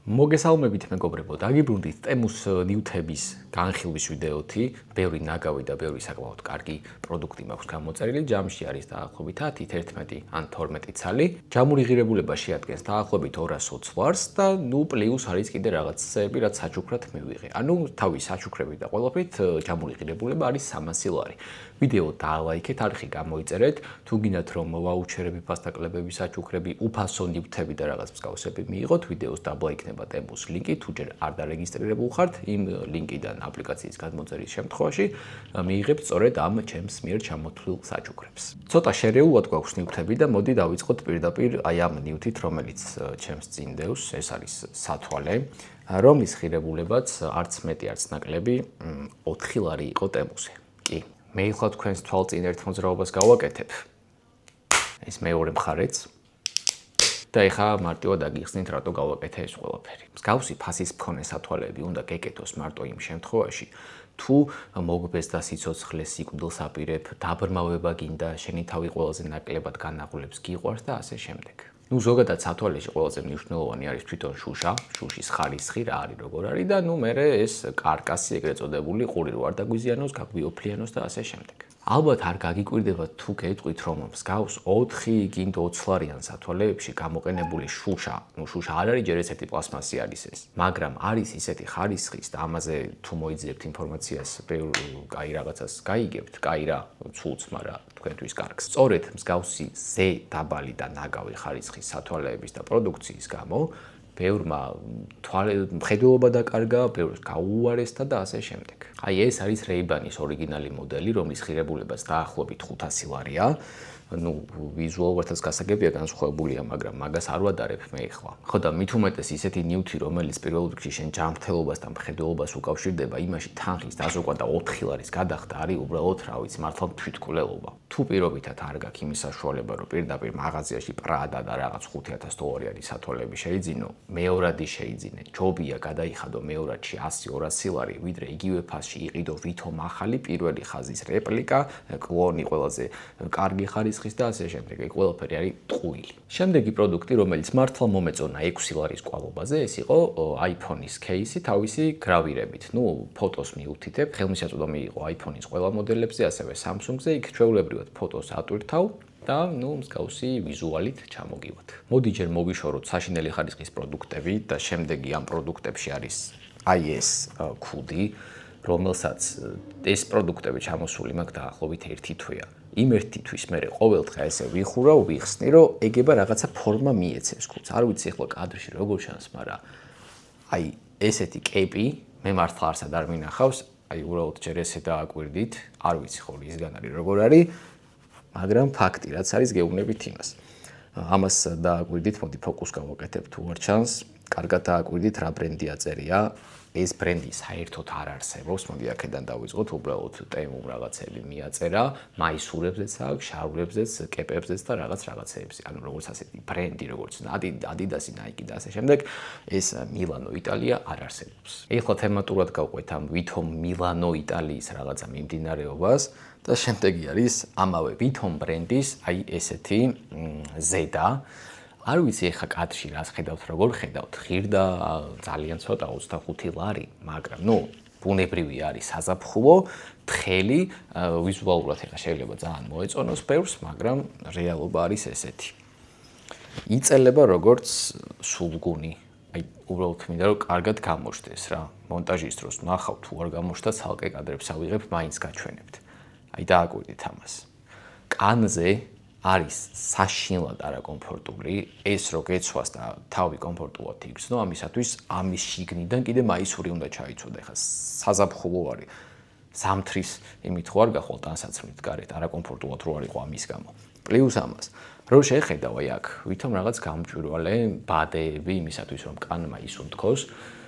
მოგესალმებით მეგობრებო, დაგიბრუნდით ტემუს ნიუთების განხილვის ვიდეოთი, ბევრი ნაგავი და ბევრი საკმაოდ კარგი პროდუქტი მაქვს გამოწერილი. ჯამში არის დაახლოებით 10, 11 ან 12 ცალი. ჯამური ღირებულება შეადგენს დაახლოებით 220 ვარს და პლუს არის კიდე რაღაცები, რაც საჩუქრად მივიღე. ანუ თავის საჩუქრებით და ყველაფრით ჯამური ღირებულება არის 300 ლარი. ვიდეო დაალაიქეთ, არხი გამოიწერეთ, თუ გინდათ რომ ვაუჩერები, ფასტაკლებები, საჩუქრები, უფასო ნივთები და რაღაც მსგავსები მიიღოთ, ვიდეოს დაბლა იქნება ტემუს ლინკი, თუ ჯერ არ დარეგისტრირებულ ხართ, იმ ლინკიდან აპლიკაციის გადმოწერის შემთხვევაში მიიღებთ სწორედ ამ ჩემს მიერ ჩამოთვლილ საჩუქრებს. ცოტა შერეულად გვაქვს ნივთები და მოდი დავიწყოთ პირდაპირ აი ამ ნივთით, რომელიც ჩემს წინ დევს, ეს არის სათვალე, რომლის ღირებულებაც არც მეტი, არც ნაკლები 4 ლარი იყო ტემუზე. კი, მე ახლა თქვენს თვალწინ ერთ მოძრაობას გავაკეთებ. ეს მეორე მხარეც. და ეხა მარტივად აგიხსნით, რატო გავაკეთე ეს ყველაფერი. მსგავსი ფასის მქონე სათვალეები უნდა გეკეთოს მარტო იმ შემთხვევაში, თუ მოგბეს და სიცოცხლეს სიკვდილს აპირებ, დაბრმავება გინდა, შენი თავი ყველაზე ნაკლებად განაღლებს გიყვარს და ასე შემდეგ. ზოგადად სათვალეში ყველაზე მნიშვნელოვანი არის თვითონ შუშა, შუშის ხარისხი, რა არის, როგორ არის და მერე ეს კარკასი, ეგრეთ წოდებული ყური რო არ დაგვიზიანოს, გაგვიოფლიანოს და ასე შემდეგ. ალბათ არ გაგიკვირდება თუ გეტყვით რომ მსგავს 4 გინდ 20 ლარიან სათვალეებში გამოყენებული შუშა, შუშა არ არის ჯერ ესეთი პლასმასი არის ეს, მაგრამ არის ისეთი ხარისხის და ამაზე თუ მოიძიებთ ინფორმაციას, კაი რაღაცას გაიგებთ, კაი რა, ცუც, მაგრამ თქვენთვის კარგს. სწორედ მსგავსი ზე დაბალი და ნაგავი ხარისხის სათვალეების და პროდუქციის გამო ბევრმა მხედველობა დაკარგა, ბევრს გაუუარესდა და ასე შემდეგ. აი ეს არის Ray-Ban-ის ორიგინალი მოდელი, რომლის ღირებულებაც დაახლოებით 500 ლარია. ვიზუალურადაც გასაგებია განსხვავებულია, მაგრამ მაგას არ ვადარებ მე ახლა. ხო და მით უმეტეს ისეთი ნივთი, რომელიც პირველ რიგში შენ ჯანმრთელობას და მხედველობას უკავშირდება, იმაში თანხის დაზოგვა და 4 ლარის გადახდა არის უბრალოდ, რა ვიცი, მართლა თვითკვლელობა. თუ პირობითად არ გაქვს იმის საშუალება, რომ პირდაპირ მაღაზიაში Prada და რაღაც 5000 დოლარიანი სათვალეები შეიძინო, მეორადი შეიძინე, ჯობია გადაიხადო მეორადში 100-200 ლარი, ვიდრე იგივე ფასში იყიდო ვითომ ახალი პირველი ხაზის რეპლიკა, კლონი ყველაზე კარგი ხარისხის და ასე შემდეგ. ეს ყველაფერი არის ტყუილი. შემდეგი პროდუქტი, რომელიც მართლა მომეწონა 6 ლარის კვალობაზე, ეს იყო iPhone-ის кейსი თავისი გრავირებით. ფოტოს მიუთითებ, ხელმისაწვდომი იყო iPhone-ის ყველა მოდელებზე, ასევე Samsung-ზე, იქ ჩვეულებრივად ფოტოს ატვირთავ და მსგავსი ვიზუალით ჩამოგივათ. მოდი ჯერ მოვიშოროთ საშინელი ხარისხის პროდუქტები და შემდეგი ამ პროდუქტებში არის აი ეს ქუდი, რომელსაც ეს პროდუქტები ჩამოსული მაქვს დაახლოებით 1 თვეა. იმ 1 თვის მერე ყოველდღე ესე ვიხურავ, ვიხსნი, რომ ეგება რაღაცა ფორმა მიეცეს ქუდს. არ ვიცი ახლა კადრში როგორ ჩანს, მაგრამ აი ესეთი კეპი მე მართლა არსად არ მინახავს, აი უბრალოდ ჯერ ესე დააკვირდით, არ ვიცი ხო ისგან არის როგორ არის, მაგრამ ფაქტი რაც არის გეუბნებით იმას. ამას დააკვირდით, მოდი ფოკუს გავაკეთებ თუ არ ჩანს, კარგად დააკვირდით რა ბრენდი აწერია. ეს ბრენდი საერთოდ არ არსებობს, მოდი აქედან დავიწყოთ, უბრალოდ ტემუ რაღაცები მიაწერა, მაისურებზეც აქვს, შავრებზეც, კეპებზეც და რაღაცეებზე. ანუ როგორც ასეთი ბრენდი, როგორც Adidas, Nike და ასე შემდეგ, ეს Milano, Italia არ არსებობს. ეხლა თემატურად გავყვეთ ამ ვითომ Milano, Italia-ის რაღაცა მიმდინარეობას და შემდეგი არის ამავე ვითომ ბრენდის, აი ესეთი ზედა. არ ვიცი ახლა კადრში რას ხედავთ, როგორ ხედავთ, ღირდა ძალიან ცოტა 25 ლარი, მაგრამ ბუნებრივი არის საზაფხულო, თხელი, ვიზუალურად ახლა შეიძლება ძალიან მოეწონოს ბევრს, მაგრამ რეალობა არის ესეთი. იწელება როგორც სულგუნი. აი უბრალოდ მინდა რომ კარგად გამოჩნდეს რა. მონტაჟის დროს ნახავ თუ არ გამოჩნდა ცალკე კადრებს ავიღებ, მაინც გაჩვენებთ. აი დააკვირდით ამას. კანზე არის საშინლად არაკომფორტული, ეს რო გეცვას და თავი კომფორტულად იგრძნო, ამისათვის ამის შიგნიდან კიდე მაისური უნდა ჩაიცვოდა. ეხლა საზაფხულო არის. ზამთრის იმით ხო არ გახვალ ტანსაცმლით გარეთ, არაკომფორტულად რო არ იყო ამის გამო. პლუს ამას, რო შეხედავ აი აქ, ვითომ რაღაც გამჭვირვალე ბადეები იმისათვის რომ კანმა ისუნთქოს,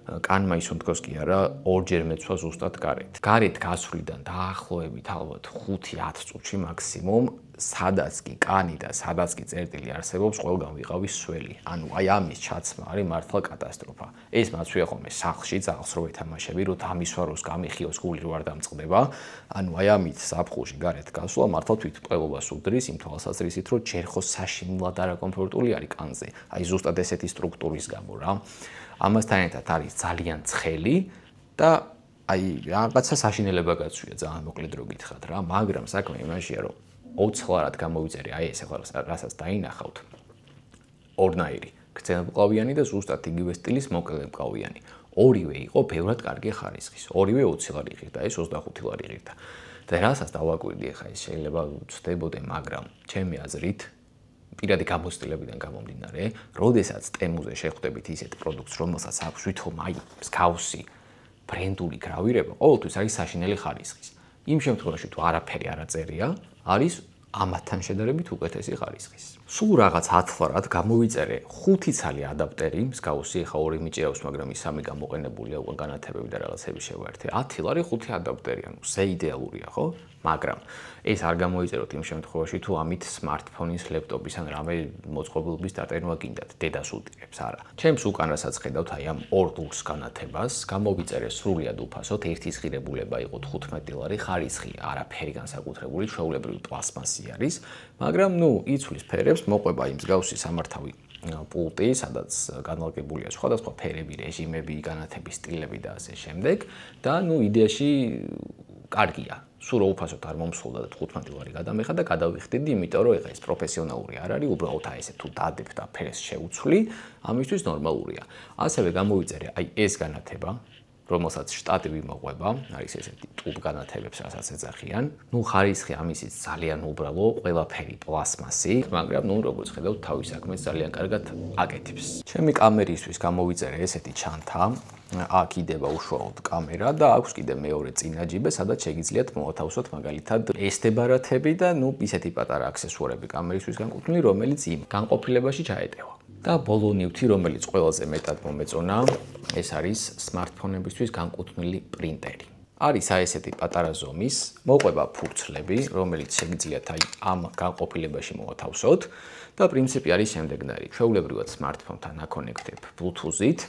კანმა ისუნთქოს კი არა, ორჯერ მეცვა ზუსტად გარეთ. გარეთ გასვლიდან დაახლოებით ალბათ 5-10 წუთში მაქსიმუმ სადაც კი კანი და სადაც კი წერტილი არსებობს, ყველგან ვიყავის სველი. ანუ აი ამის ჩაცმა არის მართლა კატასტროფა. ეს მაცვია ხოლმე სახლში, ძაღლს რო ეთამაშები, რომ დამისვაროს, გამიხიოს, გული რო არ დამწყდება. ანუ აი ამით საფხულში გარეთ გასვლა მართლა თვითმკვლელობას უდრის იმ თვალსაზრისით, რომ ჯერ ხო საშინლად არაკომფორტული არის კანზე. აი ზუსტად ესეთი სტრუქტურის გამო რა. ამასთან ერთად არის ძალიან ცხელი და აი რაღაცა საშინელება გაცვია ძალიან მოკლე დრო გითხრათ რა, მაგრამ საქმე იმაშია, რომ ოცლარად გამოვიწერე აი ეს ახლა რასაც დაინახავთ. ორნაირი, გრძელმკლავიანი და ზუსტად იგივე სტილის მოკლემკლავიანი. ორივე იყო ბევრად კარგი ხარისხის. ორივე 20 ლარი ღირდა, ეს 25 ლარი ღირდა. და რასაც დავაკვირდი ახლა ეს შეიძლება ვწდებოდე, მაგრამ ჩემი აზრით პირადი გამოცდილებიდან გამომდინარე, როდესაც ტემუზე შეხვდებით ისეთ პროდუქტს, რომელსაც აქვს ვითომ აი მსგავსი ბრენდული გრავირება, ყოველთვის არის საშინელი ხარისხის. იმ შემთხვევაში თუ არაფერი არ აწერია, არის ამათთან შედარებით უკეთესი ხარისხის. სულ რაღაც 10 ლარად გამოვიწერე 5 ცალი ადაპტერი, მსგავსი, ხა 2 მიჭირავს, მაგრამ ის 3 გამოყენებულია უკვე განათებები და რაღაცები შევაერთე. 10 ლარი 5 ადაპტერი, ანუ ზე იდეალურია, ხო? მაგრამ ეს არ გამოიწეროთ იმ შემთხვევაში, თუ ამით smartphone-ის, laptop-ის ან რამე მოწყობილობის დატენვა გინდათ, დედას უტირებს, არა. ჩემს უკან რასაც ხედავთ, აი ამ ორ ლურს განათებას, გამოვიწერე სრულიად უფასოდ, ერთის ღირებულება იყო 15 ლარი, ხარისხი არაფერი განსაკუთრებული, ჩვეულებრივი პლასმასი არის, მაგრამ ნუ იცვლის ფერებს, მოყვება იმ მსგავსი სამართავი პულტი, სადაც განლაგებულია სხვადასხვა ფერები, რეჟიმები, განათების სტილები და ასე შემდეგ და ნუ იდეაში კარგია. სულ უფასოდ არ მომსულდა და 15 ლარი გადამეხა და გადავიხდიდი, იმიტომ რომ ეხა ეს პროფესიონალური არ არის, უბრალოდ აი ესე თუ დადებ და ფერს შეუცვლი, ამისთვის ნორმალურია. ასევე გამოვიწერე აი ეს განათება, რომელსაც შტატივი მოყვება, არის ესეთი ტუბ განათებებს, რასაც ეძახიან. ნუ ხარისხი ამისიც ძალიან უბრალო, ყველაფერი პლასმასი, მაგრამ ნუ როგორც ხედავთ, თავის საქმეს ძალიან კარგად აკეთებს. ჩემი კამერისთვის გამოვიწერე ესეთი ჩანთა. აქ იდება უშუალოდ კამერა და აქვს კიდე მეორე წინა ჯიბე, სადაც შეგიძლიათ მოათავსოთ მაგალითად SD ბარათები და ნუ ისეთი პატარა აქსესუარები კამერისთვის განკუთვნილი, რომელიც იმ განყოფილებაში ჩაეტევა. და ბოლო ნივთი, რომელიც ყველაზე მეტად მომეწონა, ეს არის smartphone-ებისთვის განკუთვნილი პრინტერი. არის აი ესეთი პატარა ზომის, მოყვება ფურცლები, რომელიც შეგიძლიათ აი ამ განყოფილებაში მოათავსოთ და პრინციპი არის შემდეგნაირი. ჩვეულებრივად smartphone-თან აკონექტებ Bluetooth-ით,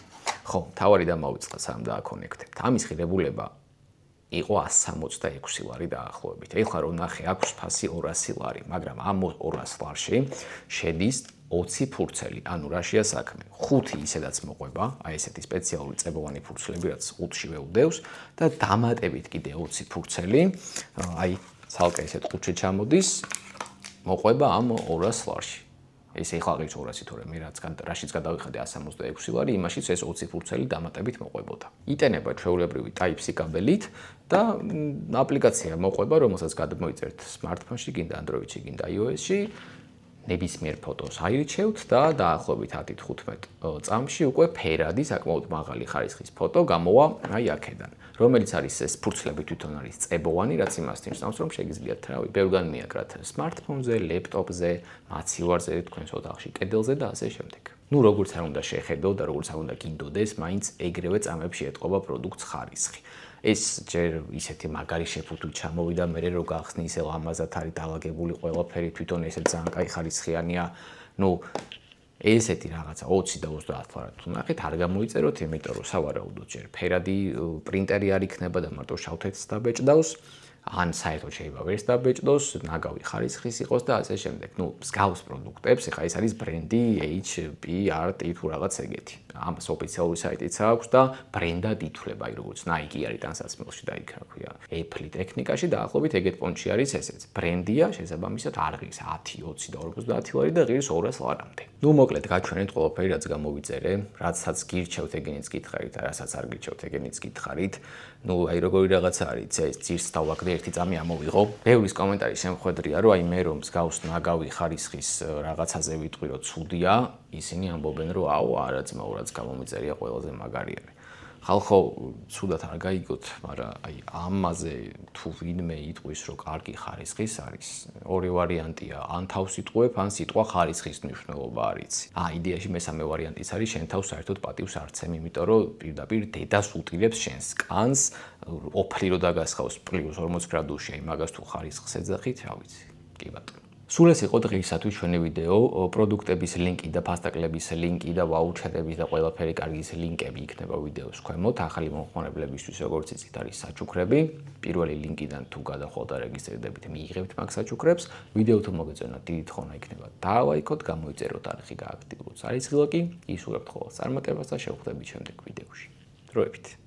ხო, თავარი დამავიწყდა სამ დააკონექტებთ. ამის ღირებულება იყო 166 ლარი დაახლოებით. ეხლა რომ ნახე, აქვს ფასი 200 ლარი, მაგრამ ამ 200 ლარში შედის 20 ფურცელი, ანუ რაშია საქმე? 5 ისედაც მოყვება, აი ესეთი სპეციალური წებოვანი ფურცლები, რაც 5-შივე უდევს და დამატებით კიდე 20 ფურცელი, აი ცალკე ესეთ 5-ში ჩამოდის, მოყვება ამ 200 ლარში. ეს ეხლა ღირს 200, თორემ მე რაშიც გადავიხადე 166 ლარი, იმაშიც ეს 20 ფურცელი დამატებით მოყვებოდა. იტენება ჩვეულებრივი Type-C კაბელით და აპლიკაცია მოყვება, რომელსაც გადმოიწერთ smartphone-ში, გინდა Android-ში, გინდა iOS-ში. ნებისმიერ ფოტოს აირჩევთ და დაახლოებით 10-15 წამში უკვე ფერადი, საკმაოდ მაღალი ხარისხის ფოტო გამოვა აი აქედან, რომელიც არის ეს ფურცლები თვითონ არის წებოვანი, რაც იმას ნიშნავს, რომ შეგიძლიათ რავი, ბევრგან მიაკრათ smartphone-ზე, laptop-ზე, მაცივარზე, თქვენს ოთახში, კედელზე და ასე შემდეგ. ნუ როგორც არ უნდა შეხედოთ და როგორც არ უნდა გინდოდეს, მაინც ეგრევე წამებში ეტყობა პროდუქტს ხარისხი. ეს ჯერ ისეთი მაგარი შეფუთვით ჩამოვიდა, მე რო გახსნი ისე ლამაზად არის დაალაგებული ყველაფერი, თვითონ ესე ძალიან კაი ხარისხიანია. ნუ ესეთი რაღაცა 20 და 30 ლარად თუ ნახეთ, არ გამოიწეროთ, იმიტომ რომ სავარაუდოდ ჯერ ფერადი პრინტერი არ იქნება და მარტო შავთეთს დაბეჭდავს. ან საერთოდ შეიძლება ვერც დაბეჭდოს, ნაგავი ხარისხის იყოს და ასე შემდეგ. ნუ მსგავს პროდუქტებს, ეხა ეს არის ბრენდი HP Art თუ რაღაც ეგეთი. ამას ოფიციალური საიტიც აქვს და ბრენდად ითვლება, აი როგორც Nike არის ტანსაცმელში და იქ რა ქვია, Apple ტექნიკაში დაახლოებით ეგეთ პონჩი არის ესეც. ბრენდია, შესაბამისად არ ღირს 10, 20 და 50 ლარი და ღირს 200 ლარამდე. ნუ მოკლედ გაჩვენეთ ყველაფერი, რაც გამოვიწერე, რაცაც გირჩევთ ეგენიც გითხარით, რასაც არ გირჩევთ ეგენიც გითხარით. ნუ აი როგორი რაღაცა არის, ეს ძირს დავაკრე ერთი წამი ამოვიღო. ბევრის კომენტარი შემხვედრია, რომ აი მე რომ მსგავს ნაგავი ხარისხის რაღაცაზე ვიტყვი, რომ ცუდია, ისინი ამბობენ, რომ აუ არა ძმაო, რაც გამომიწერია ყველაზე მაგარი არის. ხალხო, ცუდად არ გაიგოთ, მაგრამ აი ამაზე თუ ვინმე იტყვის, რომ კარგი ხარისხის არის, ორი ვარიანტია, ან თავს იტყვებ, ან სიტყვა ხარისხის მნიშვნელობა არის. იდეაში მესამე ვარიანტიც არის, შენ თავს საერთოდ პატივს არ ცემ, იმიტომ რომ პირდაპირ დედას უტირებს შენს კანს, ოფლი რო დაგასხავს +40 გრადუსში, აი მაგას თუ ხარისხს ეძახით, რა ვიცი. კი ბატონო. სულ ეს იყო დღეისათვის ჩვენი ვიდეო, პროდუქტების ლინკი და ფასტაკლების ლინკი და ვაუჩერების და ყველაფერი კარგის ლინკები იქნება ვიდეოს ქვემოთ. ახალი მომხმარებლებისთვის როგორც იცით არის საჩუქრები. პირველი ლინკიდან თუ გადახვალთ და რეგისტრირდებით, მიიღებთ მაგ საჩუქრებს. ვიდეო თუ მოგეწონათ, დიდი თხოვნა იქნება დაალაიქოთ, გამოიწეროთ არხი, გააქტიუროთ სარიცხილო კი. ისურვებთ ყოველს წარმატებას და შევხვდებით შემდეგ ვიდეოში. დროებით.